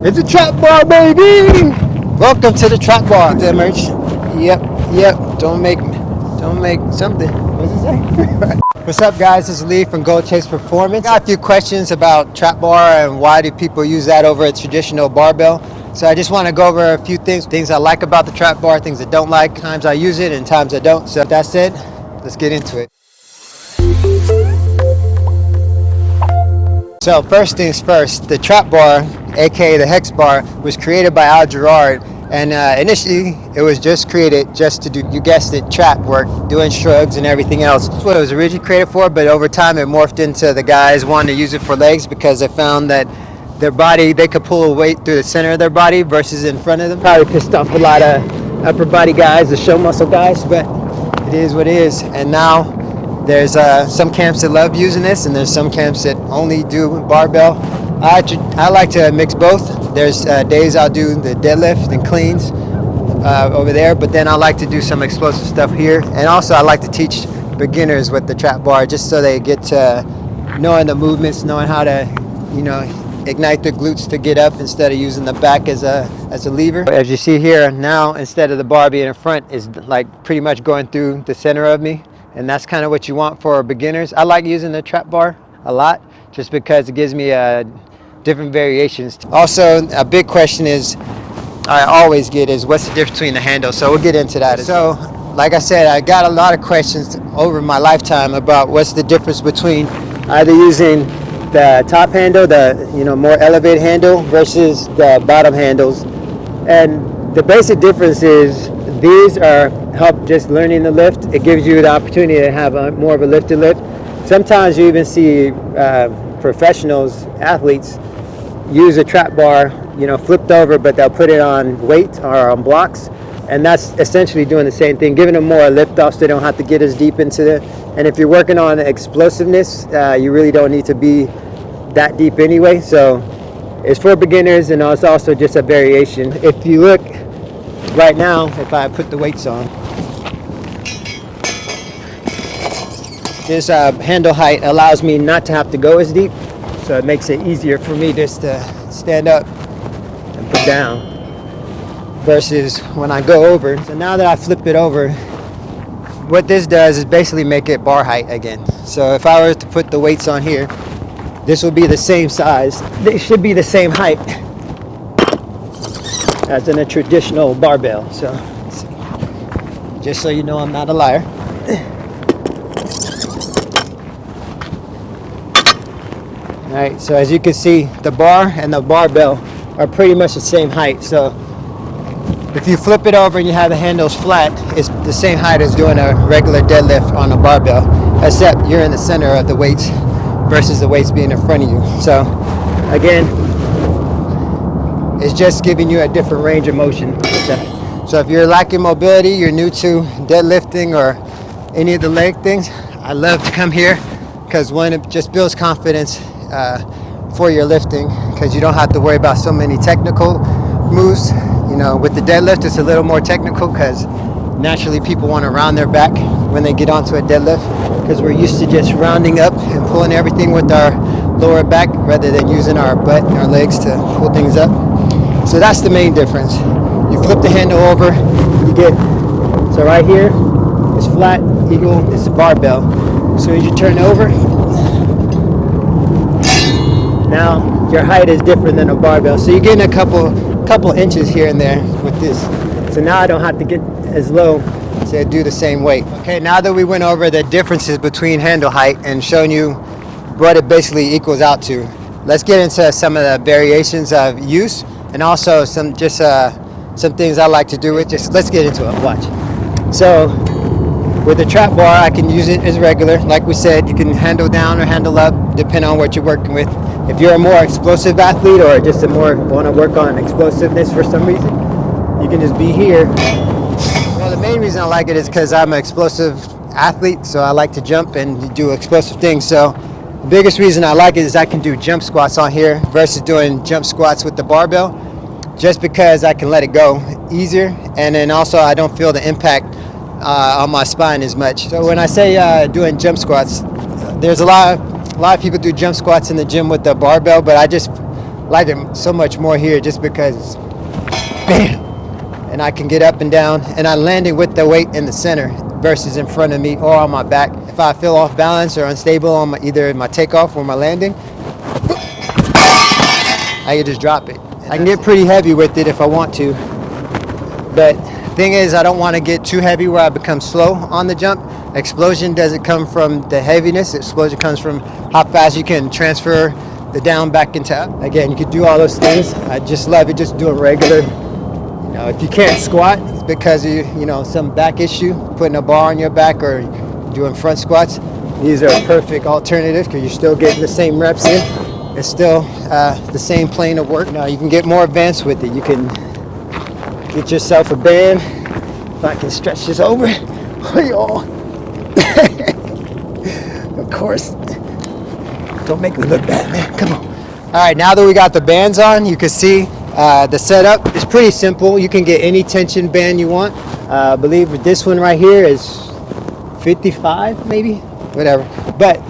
It's a trap bar, baby! Welcome to the trap bar. The merch. Yep. Don't make something. What does it say? What's up, guys? This is Lee from Gold Chase Performance. Got a few questions about trap bar and why do people use that over a traditional barbell. So I just want to go over a few things I like about the trap bar, things I don't like, times I use it and times I don't. So that's it. Let's get into it. So first things first, the trap bar, aka the hex bar, was created by Al Gerard, and initially it was just created just to do, you guessed it, trap work, doing shrugs and everything else. That's what it was originally created for, but over time it morphed into the guys wanting to use it for legs because they found that their body, they could pull a weight through the center of their body versus in front of them. Probably pissed off a lot of upper body guys, the show muscle guys, but it is what it is. And now there's some camps that love using this, and there's some camps that only do barbell. I like to mix both. There's days I'll do the deadlift and cleans over there, but then I like to do some explosive stuff here. And also I like to teach beginners with the trap bar just so they get to knowing the movements, knowing how to, ignite their glutes to get up instead of using the back as a lever. As you see here now, instead of the bar being in front, is like pretty much going through the center of me. And that's kind of what you want for beginners. I like using the trap bar a lot just because it gives me different variations. Also, a big question I always get is what's the difference between the handle? So we'll get into that. So, like I said, I got a lot of questions over my lifetime about what's the difference between either using the top handle, the more elevated handle, versus the bottom handles. And the basic difference is these are help just learning the lift. It gives you the opportunity to have more of a lifted lift. Sometimes you even see professionals, athletes, use a trap bar, flipped over, but they'll put it on weight or on blocks. And that's essentially doing the same thing, giving them more lift off so they don't have to get as deep into it. And if you're working on explosiveness, you really don't need to be that deep anyway. So it's for beginners, and it's also just a variation. If you look right now, if I put the weights on, this handle height allows me not to have to go as deep, so it makes it easier for me just to stand up and put down versus when I go over. So now that I flip it over, what this does is basically make it bar height again. So if I were to put the weights on here, this will be the same size. They should be the same height as in a traditional barbell. So just so you know, I'm not a liar. All right, so as you can see, the bar and the barbell are pretty much the same height. So if you flip it over and you have the handles flat, it's the same height as doing a regular deadlift on a barbell, except you're in the center of the weights versus the weights being in front of you. So again, it's just giving you a different range of motion. So if you're lacking mobility, you're new to deadlifting or any of the leg things, I love to come here because one, it just builds confidence for your lifting because you don't have to worry about so many technical moves. With the deadlift, it's a little more technical because naturally people want to round their back when they get onto a deadlift because we're used to just rounding up and pulling everything with our lower back rather than using our butt and our legs to pull things up. So that's the main difference. You flip the handle over, you get, so right here, it's flat, eagle, it's a barbell. So as you turn over, now your height is different than a barbell. So you're getting a couple inches here and there with this. So now I don't have to get as low to do the same weight. Okay, now that we went over the differences between handle height and shown you what it basically equals out to, let's get into some of the variations of use and also some things I like to do with. Let's get into it. Watch. So with the trap bar, I can use it as regular. Like we said, you can handle down or handle up depending on what you're working with. If you're a more explosive athlete or just want to work on explosiveness for some reason, you can just be here. Well, the main reason I like it is because I'm an explosive athlete, so I like to jump and do explosive things. So the biggest reason I like it is I can do jump squats on here versus doing jump squats with the barbell, just because I can let it go easier, and then also I don't feel the impact on my spine as much. So when I say doing jump squats, there's a lot of people do jump squats in the gym with the barbell, but I just like it so much more here just because, bam, and I can get up and down, and I'm landing with the weight in the center versus in front of me or on my back. If I feel off balance or unstable on either my takeoff or my landing, I can just drop it. I can get pretty heavy with it if I want to, but thing is, I don't want to get too heavy where I become slow on the jump. Explosion doesn't come from the heaviness. Explosion comes from how fast you can transfer the down back into up. Again, you could do all those things. I just love it, just doing regular. You know, if you can't squat, it's because of, you know, some back issue, putting a bar on your back or doing front squats. These are a perfect alternative because you're still getting the same reps in. It's still the same plane of work. Now you can get more advanced with it. You can get yourself a band. If I can stretch this over. Of course. Don't make me look bad, man. Come on. All right, now that we got the bands on, you can see the setup is pretty simple. You can get any tension band you want. I believe this one right here is 55, maybe, whatever. But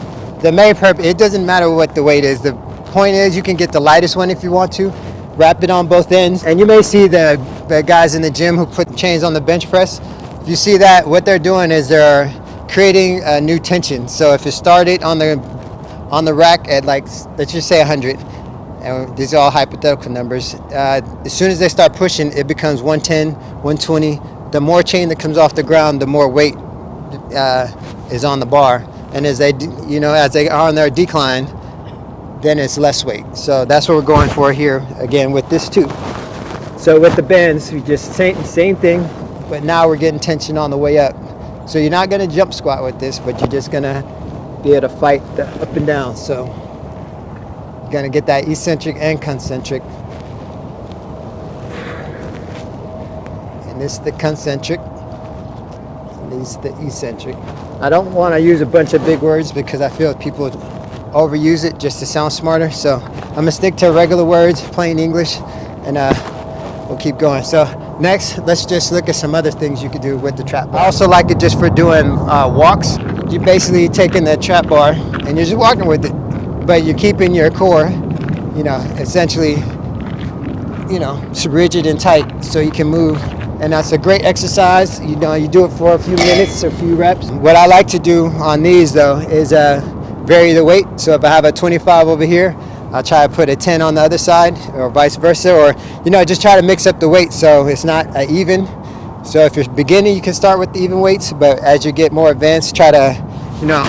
the main purpose, it doesn't matter what the weight is. The point is you can get the lightest one if you want to. Wrap it on both ends. And you may see the guys in the gym who put chains on the bench press. If you see that, what they're doing is they're creating a new tension. So if it started on the rack at, like, let's just say 100, and these are all hypothetical numbers, as soon as they start pushing, it becomes 110, 120. The more chain that comes off the ground, the more weight is on the bar. And as they, as they are on their decline, then it's less weight. So that's what we're going for here again with this too. So with the bands, we just same thing, but now we're getting tension on the way up. So you're not going to jump squat with this, but you're just going to be able to fight the up and down. So you're going to get that eccentric and concentric. And this is the concentric, and this is the eccentric. I don't want to use a bunch of big words because I feel people overuse it just to sound smarter. So I'm going to stick to regular words, plain English, and we'll keep going. So next, let's just look at some other things you could do with the trap bar. I also like it just for doing walks. You're basically taking the trap bar and you're just walking with it, but you're keeping your core, essentially, rigid and tight so you can move. And that's a great exercise. You do it for a few minutes, a few reps. What I like to do on these though is vary the weight. So if I have a 25 over here, I'll try to put a 10 on the other side, or vice versa, or just try to mix up the weight so it's not even. So if you're beginning, you can start with the even weights, but as you get more advanced, try to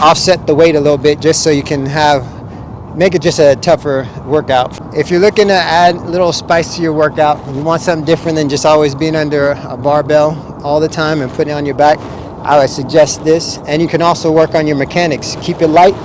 offset the weight a little bit just so you can make it just a tougher workout. If you're looking to add a little spice to your workout, and you want something different than just always being under a barbell all the time and putting it on your back, I would suggest this. And you can also work on your mechanics. Keep it light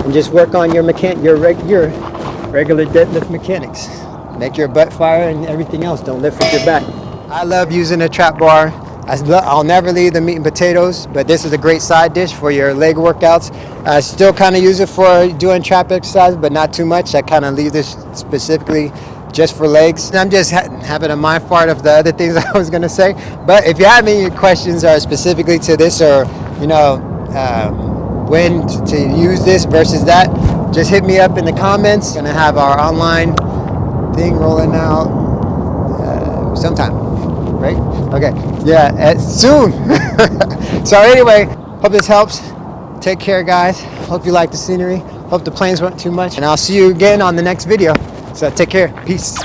and just work on your regular deadlift mechanics. Make your butt fire and everything else. Don't lift with your back. I love using a trap bar. I'll never leave the meat and potatoes, but this is a great side dish for your leg workouts. I still kind of use it for doing trap exercise, but not too much. I kind of leave this specifically just for legs. I'm just having a mind fart of the other things I was going to say. But if you have any questions specifically to this, or when to use this versus that, just hit me up in the comments. Gonna have our online thing rolling out sometime, right? Okay, yeah, soon. So anyway, hope this helps. Take care, guys. Hope you like the scenery. Hope the planes weren't too much, and I'll see you again on the next video. So take care. Peace.